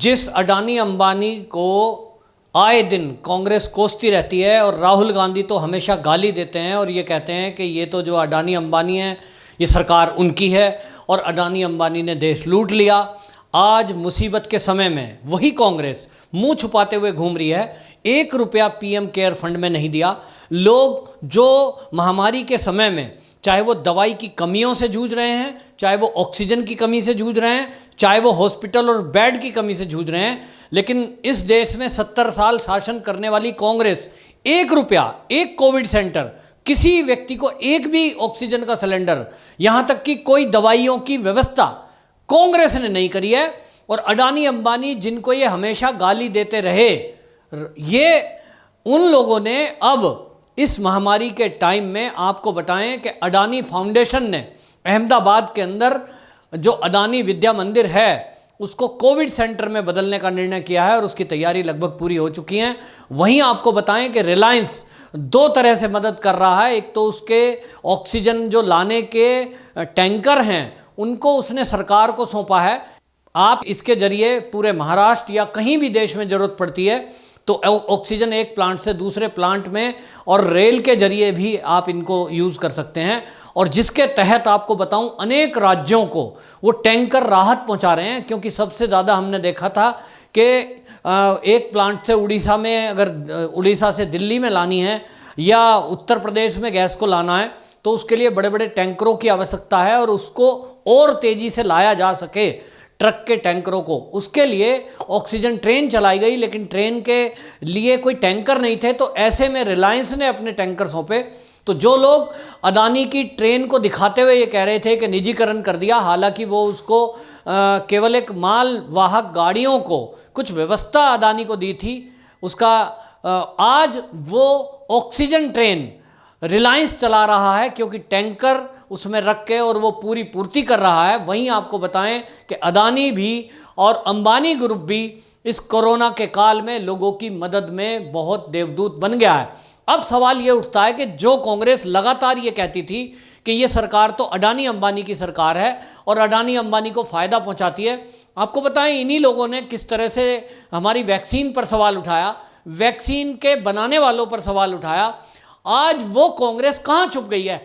जिस अडानी अंबानी को आए दिन कांग्रेस कोसती रहती है और राहुल गांधी तो हमेशा गाली देते हैं और ये कहते हैं कि ये तो जो अडानी अंबानी है ये सरकार उनकी है और अडानी अंबानी ने देश लूट लिया। आज मुसीबत के समय में वही कांग्रेस मुंह छुपाते हुए घूम रही है। 1 रुपया पीएम केयर फंड में नहीं दिया। लोग जो महामारी के समय में चाहे वो दवाई की कमियों से जूझ रहे हैं, चाहे वो ऑक्सीजन की कमी से जूझ रहे हैं, चाहे वो हॉस्पिटल और बेड की कमी से जूझ रहे हैं, लेकिन इस देश में 70 साल शासन करने वाली कांग्रेस 1 रुपया, एक कोविड सेंटर, किसी व्यक्ति को एक भी ऑक्सीजन का सिलेंडर, यहाँ तक कि कोई दवाइयों की व्यवस्था कांग्रेस ने नहीं करी है। और अडानी अंबानी जिनको ये हमेशा गाली देते रहे, ये उन लोगों ने अब इस महामारी के टाइम में आपको बताएं कि अडानी फाउंडेशन ने अहमदाबाद के अंदर जो अडानी विद्या मंदिर है उसको कोविड सेंटर में बदलने का निर्णय किया है और उसकी तैयारी लगभग पूरी हो चुकी है। वहीं आपको बताएं कि रिलायंस 2 तरह से मदद कर रहा है। एक तो उसके ऑक्सीजन जो लाने के टैंकर हैं उनको उसने सरकार को सौंपा है। आप इसके जरिए पूरे महाराष्ट्र या कहीं भी देश में ज़रूरत पड़ती है तो ऑक्सीजन एक प्लांट से दूसरे प्लांट में और रेल के जरिए भी आप इनको यूज़ कर सकते हैं। और जिसके तहत आपको बताऊं अनेक राज्यों को वो टैंकर राहत पहुंचा रहे हैं, क्योंकि सबसे ज़्यादा हमने देखा था कि एक प्लांट से उड़ीसा में, अगर उड़ीसा से दिल्ली में लानी है या उत्तर प्रदेश में गैस को लाना है तो उसके लिए बड़े बड़े टैंकरों की आवश्यकता है और उसको और तेज़ी से लाया जा सके ट्रक के टैंकरों को, उसके लिए ऑक्सीजन ट्रेन चलाई गई, लेकिन ट्रेन के लिए कोई टैंकर नहीं थे। तो ऐसे में रिलायंस ने अपने टैंकर सौंपे। तो जो लोग अडानी की ट्रेन को दिखाते हुए ये कह रहे थे कि निजीकरण कर दिया, हालांकि वो उसको केवल एक माल वाहक गाड़ियों को कुछ व्यवस्था अडानी को दी थी, उसका आज वो ऑक्सीजन ट्रेन रिलायंस चला रहा है, क्योंकि टैंकर उसमें रख के और वो पूरी पूर्ति कर रहा है। वहीं आपको बताएं कि अडानी भी और अंबानी ग्रुप भी इस कोरोना के काल में लोगों की मदद में बहुत देवदूत बन गया है। अब सवाल ये उठता है कि जो कांग्रेस लगातार ये कहती थी कि ये सरकार तो अडानी अंबानी की सरकार है और अडानी अंबानी को फ़ायदा पहुंचाती है, आपको बताएं इन्हीं लोगों ने किस तरह से हमारी वैक्सीन पर सवाल उठाया, वैक्सीन के बनाने वालों पर सवाल उठाया। आज वो कांग्रेस कहाँ छुप गई है,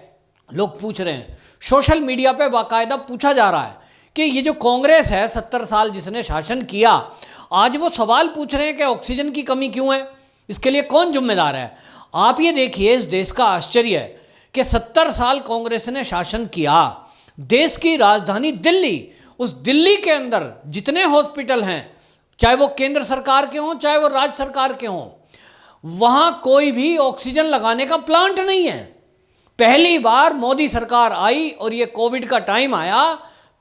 लोग पूछ रहे हैं। सोशल मीडिया पे बाकायदा पूछा जा रहा है कि ये जो कांग्रेस है 70 साल जिसने शासन किया, आज वो सवाल पूछ रहे हैं कि ऑक्सीजन की कमी क्यों है, इसके लिए कौन जिम्मेदार है। आप ये देखिए, इस देश का आश्चर्य है कि 70 साल कांग्रेस ने शासन किया, देश की राजधानी दिल्ली, उस दिल्ली के अंदर जितने हॉस्पिटल हैं, चाहे वो केंद्र सरकार के हों चाहे वो राज्य सरकार के हों, वहाँ कोई भी ऑक्सीजन लगाने का प्लांट नहीं है। पहली बार मोदी सरकार आई और ये कोविड का टाइम आया,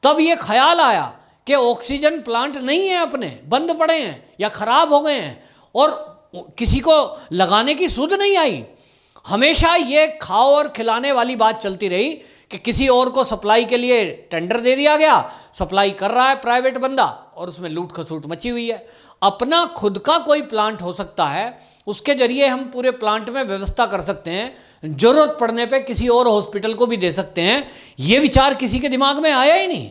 तब ये ख्याल आया कि ऑक्सीजन प्लांट नहीं है, अपने बंद पड़े हैं या ख़राब हो गए हैं और किसी को लगाने की सुध नहीं आई। हमेशा ये खाओ और खिलाने वाली बात चलती रही कि किसी और को सप्लाई के लिए टेंडर दे दिया गया, सप्लाई कर रहा है प्राइवेट बंदा और उसमें लूट खसूट मची हुई है। अपना खुद का कोई प्लांट हो सकता है, उसके जरिए हम पूरे प्लांट में व्यवस्था कर सकते हैं, ज़रूरत पड़ने पे किसी और हॉस्पिटल को भी दे सकते हैं। ये विचार किसी के दिमाग में आया ही नहीं।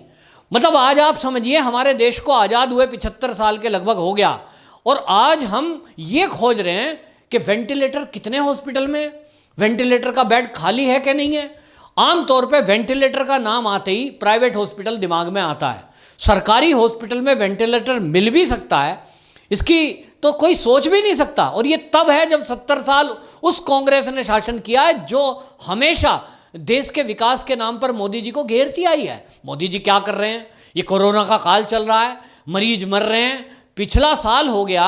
मतलब आज आप समझिए हमारे देश को आज़ाद हुए 75 साल के लगभग हो गया और आज हम ये खोज रहे हैं कि वेंटिलेटर कितने हॉस्पिटल में, वेंटिलेटर का बेड खाली है कि नहीं है। आमतौर पर वेंटिलेटर का नाम आते ही प्राइवेट हॉस्पिटल दिमाग में आता है। सरकारी हॉस्पिटल में वेंटिलेटर मिल भी सकता है, इसकी तो कोई सोच भी नहीं सकता। और ये तब है जब 70 साल उस कांग्रेस ने शासन किया है जो हमेशा देश के विकास के नाम पर मोदी जी को घेरती आई है। मोदी जी क्या कर रहे हैं, ये कोरोना का काल चल रहा है, मरीज मर रहे हैं। पिछला साल हो गया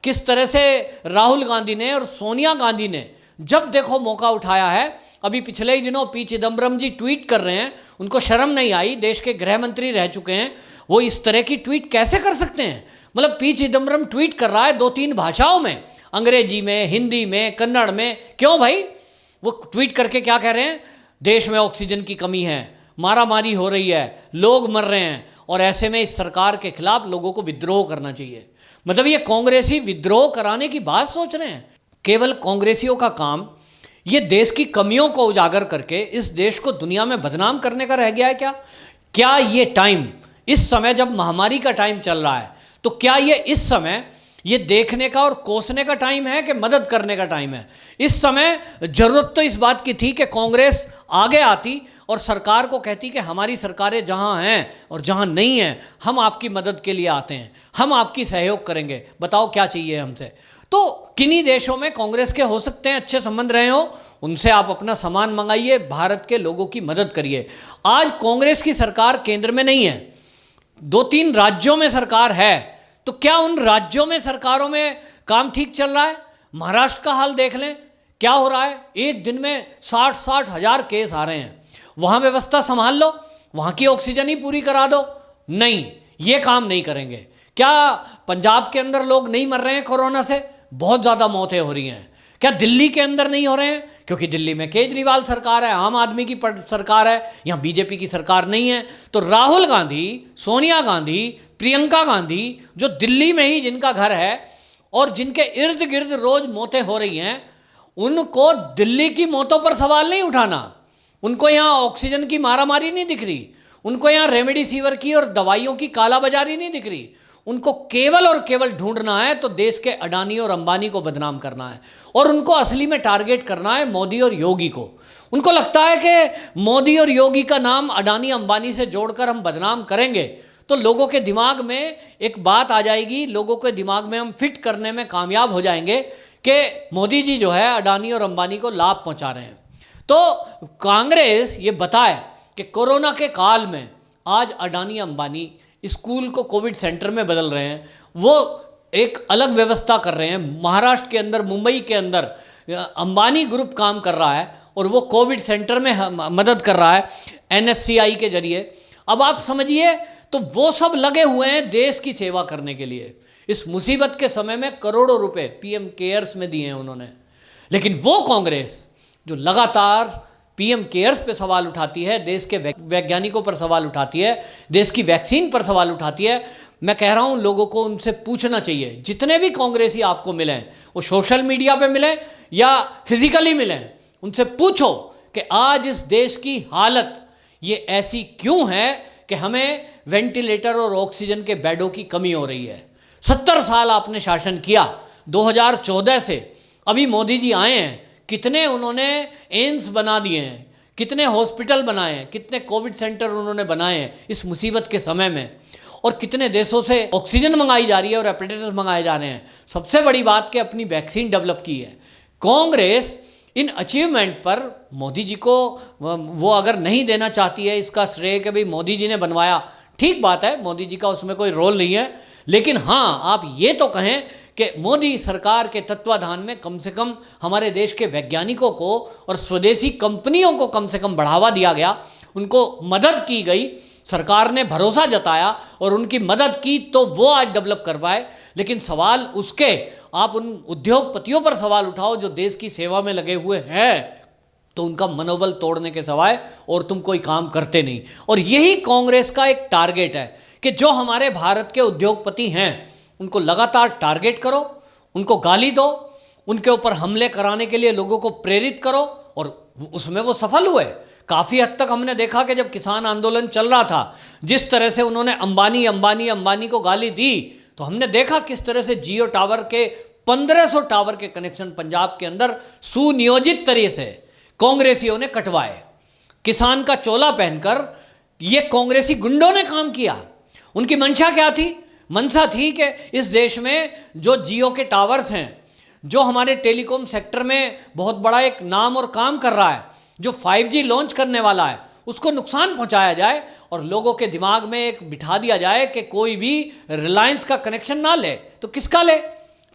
किस तरह से राहुल गांधी ने और सोनिया गांधी ने जब देखो मौका उठाया है। अभी पिछले ही दिनों पी चिदम्बरम जी ट्वीट कर रहे हैं, उनको शर्म नहीं आई, देश के गृह मंत्री रह चुके हैं, वो इस तरह की ट्वीट कैसे कर सकते हैं। मतलब पी चिदम्बरम ट्वीट कर रहा है 2-3 भाषाओं में, अंग्रेजी में, हिंदी में, कन्नड़ में। क्यों भाई? वो ट्वीट करके क्या कह रहे हैं, देश में ऑक्सीजन की कमी है, मारामारी हो रही है, लोग मर रहे हैं और ऐसे में इस सरकार के खिलाफ लोगों को विद्रोह करना चाहिए। मतलब ये कांग्रेसी विद्रोह कराने की बात सोच रहे हैं। केवल कांग्रेसियों का काम ये देश की कमियों को उजागर करके इस देश को दुनिया में बदनाम करने का रह गया है क्या? क्या ये टाइम, इस समय जब महामारी का टाइम चल रहा है, तो तो क्या ये इस समय ये देखने का और कोसने का टाइम है कि मदद करने का टाइम है? इस समय जरूरत तो इस बात की थी कि कांग्रेस आगे आती और सरकार को कहती कि हमारी सरकारें जहां हैं और जहां नहीं हैं, हम आपकी मदद के लिए आते हैं, हम आपकी सहयोग करेंगे, बताओ क्या चाहिए हमसे। तो किन्हीं देशों में कांग्रेस के हो सकते हैं अच्छे संबंध रहे हो, उनसे आप अपना सामान मंगाइए, भारत के लोगों की मदद करिए। आज कांग्रेस की सरकार केंद्र में नहीं है, 2-3 राज्यों में सरकार है, तो क्या उन राज्यों में सरकारों में काम ठीक चल रहा है? महाराष्ट्र का हाल देख लें, क्या हो रहा है, एक दिन में 60-60 हजार केस आ रहे हैं। वहां व्यवस्था संभाल लो, वहां की ऑक्सीजन ही पूरी करा दो। नहीं, ये काम नहीं करेंगे। क्या पंजाब के अंदर लोग नहीं मर रहे हैं कोरोना से? बहुत ज़्यादा मौतें हो रही हैं। क्या दिल्ली के अंदर नहीं हो रहे हैं? क्योंकि दिल्ली में केजरीवाल सरकार है, आम आदमी की सरकार है, यहाँ बीजेपी की सरकार नहीं है। तो राहुल गांधी, सोनिया गांधी, प्रियंका गांधी, जो दिल्ली में ही जिनका घर है और जिनके इर्द गिर्द रोज मौतें हो रही हैं, उनको दिल्ली की मौतों पर सवाल नहीं उठाना। उनको यहाँ ऑक्सीजन की मारामारी नहीं दिख रही, उनको यहाँ रेमडेसिविर की और दवाइयों की कालाबाजारी नहीं दिख रही। उनको केवल और केवल ढूंढना है तो देश के अडानी और अंबानी को बदनाम करना है, और उनको असली में टारगेट करना है मोदी और योगी को। उनको लगता है कि मोदी और योगी का नाम अडानी अंबानी से जोड़कर हम बदनाम करेंगे तो लोगों के दिमाग में एक बात आ जाएगी, लोगों के दिमाग में हम फिट करने में कामयाब हो जाएंगे कि मोदी जी जो है अडानी और अंबानी को लाभ पहुंचा रहे हैं। तो कांग्रेस ये बताए कि कोरोना के काल में आज अडानी अंबानी स्कूल को कोविड सेंटर में बदल रहे हैं, वो एक अलग व्यवस्था कर रहे हैं। महाराष्ट्र के अंदर, मुंबई के अंदर अंबानी ग्रुप काम कर रहा है और वो कोविड सेंटर में मदद कर रहा है NSCI के जरिए। अब आप समझिए, तो वो सब लगे हुए हैं देश की सेवा करने के लिए। इस मुसीबत के समय में करोड़ों रुपए PM केयर्स में दिए हैं उन्होंने। लेकिन वो कांग्रेस जो लगातार PM केयर्स पे सवाल उठाती है, देश के वैज्ञानिकों पर सवाल उठाती है, देश की वैक्सीन पर सवाल उठाती है, मैं कह रहा हूं लोगों को उनसे पूछना चाहिए, जितने भी कांग्रेसी आपको मिलें, वो सोशल मीडिया पे मिलें या फिजिकली मिलें, उनसे पूछो कि आज इस देश की हालत ये ऐसी क्यों है कि हमें वेंटिलेटर और ऑक्सीजन के बेडों की कमी हो रही है। 70 साल आपने शासन किया, 2014 से अभी मोदी जी आए हैं, कितने उन्होंने एम्स बना दिए हैं, कितने हॉस्पिटल बनाए हैं, कितने कोविड सेंटर उन्होंने बनाए हैं इस मुसीबत के समय में, और कितने देशों से ऑक्सीजन मंगाई जा रही है और एपरेटर्स मंगाए जा रहे हैं। सबसे बड़ी बात कि अपनी वैक्सीन डेवलप की है। कांग्रेस इन अचीवमेंट पर मोदी जी को वो अगर नहीं देना चाहती है इसका श्रेय कि भाई मोदी जी ने बनवाया, ठीक बात है, मोदी जी का उसमें कोई रोल नहीं है, लेकिन हाँ आप ये तो कहें कि मोदी सरकार के तत्वाधान में कम से कम हमारे देश के वैज्ञानिकों को और स्वदेशी कंपनियों को कम से कम बढ़ावा दिया गया, उनको मदद की गई, सरकार ने भरोसा जताया और उनकी मदद की तो वो आज डेवलप कर पाए। लेकिन सवाल उसके, आप उन उद्योगपतियों पर सवाल उठाओ जो देश की सेवा में लगे हुए हैं, तो उनका मनोबल तोड़ने के सिवाय और तुम कोई काम करते नहीं। और यही कांग्रेस का एक टारगेट है कि जो हमारे भारत के उद्योगपति हैं उनको लगातार टारगेट करो, उनको गाली दो, उनके ऊपर हमले कराने के लिए लोगों को प्रेरित करो, और उसमें वो सफल हुए। काफ़ी हद तक हमने देखा कि जब किसान आंदोलन चल रहा था, जिस तरह से उन्होंने अंबानी को गाली दी, तो हमने देखा किस तरह से जियो टावर के 1500 टावर के कनेक्शन पंजाब के अंदर सुनियोजित तरीके से कांग्रेसियों ने कटवाए। किसान का चोला पहनकर ये कांग्रेसी गुंडों ने काम किया। उनकी मंशा क्या थी? मंशा थी कि इस देश में जो जियो के टावर्स हैं, जो हमारे टेलीकॉम सेक्टर में बहुत बड़ा एक नाम और काम कर रहा है, जो 5G लॉन्च करने वाला है, उसको नुकसान पहुंचाया जाए और लोगों के दिमाग में एक बिठा दिया जाए कि कोई भी रिलायंस का कनेक्शन ना ले तो किसका ले?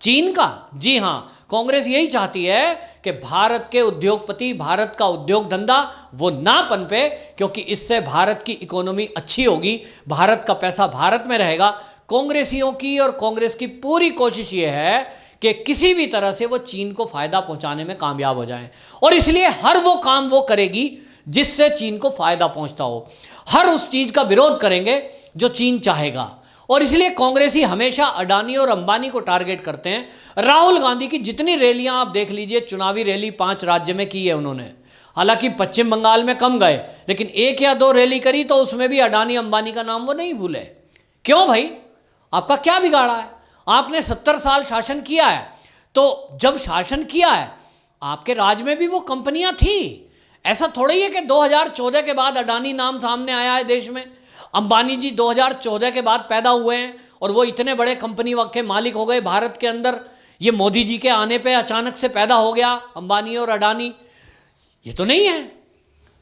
चीन का। जी हाँ, कांग्रेस यही चाहती है कि भारत के उद्योगपति, भारत का उद्योग धंधा वो ना पनपे, क्योंकि इससे भारत की इकोनॉमी अच्छी होगी, भारत का पैसा भारत में रहेगा। कांग्रेसियों की और कांग्रेस की पूरी कोशिश ये है कि किसी भी तरह से वो चीन को फायदा पहुंचाने में कामयाब हो जाएं, और इसलिए हर वो काम वो करेगी जिससे चीन को फायदा पहुंचता हो। हर उस चीज का विरोध करेंगे जो चीन चाहेगा, और इसलिए कांग्रेसी हमेशा अडानी और अंबानी को टारगेट करते हैं। राहुल गांधी की जितनी रैलियां आप देख लीजिए, चुनावी रैली 5 राज्य में की है उन्होंने, हालांकि पश्चिम बंगाल में कम गए, लेकिन 1 या 2 रैली करी तो उसमें भी अडानी अंबानी का नाम वो नहीं भूले। क्यों भाई? आपका क्या बिगाड़ा है? आपने 70 साल शासन किया है, तो जब शासन किया है आपके राज में भी वो कंपनियां थी। ऐसा थोड़ा ही है कि 2014 के बाद अडानी नाम सामने आया है देश में। अंबानी जी 2014 के बाद पैदा हुए हैं और वो इतने बड़े कंपनी के मालिक हो गए भारत के अंदर। ये मोदी जी के आने पे अचानक से पैदा हो गया अंबानी और अडानी, ये तो नहीं है,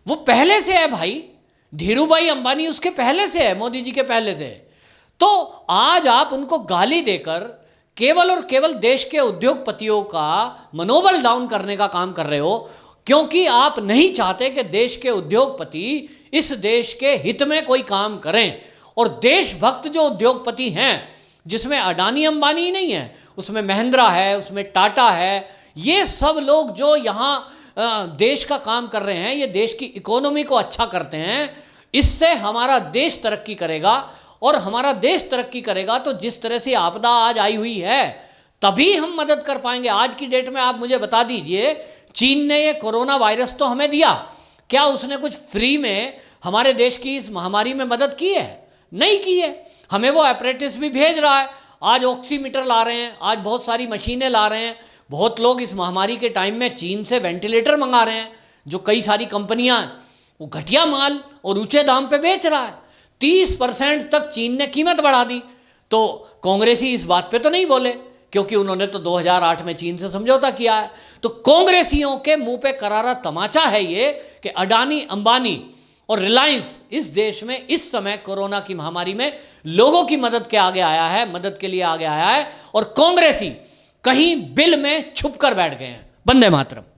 वो पहले से है भाई। धीरूभाई अंबानी उसके पहले से है, मोदी जी के पहले से है। तो आज आप उनको गाली देकर केवल और केवल देश के उद्योगपतियों का मनोबल डाउन करने का काम कर रहे हो, क्योंकि आप नहीं चाहते कि देश के उद्योगपति इस देश के हित में कोई काम करें। और देशभक्त जो उद्योगपति हैं, जिसमें अडानी अंबानी ही नहीं है, उसमें महिंद्रा है, उसमें टाटा है, ये सब लोग जो यहाँ देश का काम कर रहे हैं, ये देश की इकोनॉमी को अच्छा करते हैं। इससे हमारा देश तरक्की करेगा, और हमारा देश तरक्की करेगा तो जिस तरह से आपदा आज आई हुई है तभी हम मदद कर पाएंगे। आज की डेट में आप मुझे बता दीजिए, चीन ने ये कोरोना वायरस तो हमें दिया, क्या उसने कुछ फ्री में हमारे देश की इस महामारी में मदद की है? नहीं की है। हमें वो अपरेटिस भी भेज रहा है, आज ऑक्सीमीटर ला रहे हैं, आज बहुत सारी मशीनें ला रहे हैं। बहुत लोग इस महामारी के टाइम में चीन से वेंटिलेटर मंगा रहे हैं, जो कई सारी कंपनियां वो घटिया माल और ऊंचे दाम पे बेच रहा है। 30% तक चीन ने कीमत बढ़ा दी। तो कांग्रेसी इस बात पे तो नहीं बोले, क्योंकि उन्होंने तो 2008 में चीन से समझौता किया है। तो कांग्रेसियों के मुंह पे करारा तमाचा है ये कि अडानी अंबानी और रिलायंस इस देश में इस समय कोरोना की महामारी में लोगों की मदद के आगे आया है, मदद के लिए आगे आया है, और कांग्रेसी कहीं बिल में छुप कर बैठ गए हैं। वंदे मातरम।